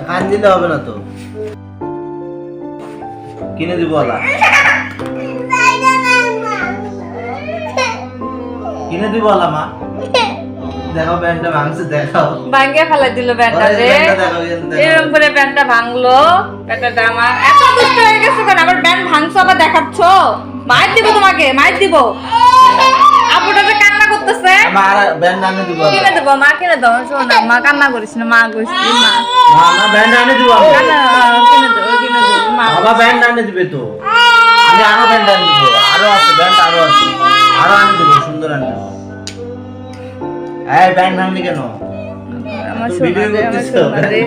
কান দিলে হবে না তো, কিনে দিব ওলা, কিনে দিব ওলা মা। দেখো ব্যান্ডটা ভাঙছে, দেখাও। ভাঙে ফেলে দিল ব্যান্ডটা রে, এরকম করে ব্যান্ডটা ভাঙলো। ব্যান্ডটা আমার এত দুষ্ট হয়ে গেছে কেন? আবার ব্যান্ড ভাঙছো আবার দেখাচ্ছো? মার দিব তোমাকে, মার দিব। আপুটা যে কান্না করতেছে, আমার ব্যান্ড আনে দিব। কিনে দেবো মা, কিনে দাও। শোনা মা, কান্না করিস না, মা কইছি মা। মা ব্যান্ড আনে দিব আমি। কিনে দেবো, কিনে দেবো মা। বাবা ব্যান্ড আনে দিবে তো, আমি আরো ব্যান্ড আনে দিব, আরো আছে ব্যান্ড, আরো আছে, আরো আনে দিব, সুন্দর আনে দিব। এই ব্যান্ড ভাঙলি কেন? আমার ভিডিও সোনা রে, আমার করতেছো? সোনা রে।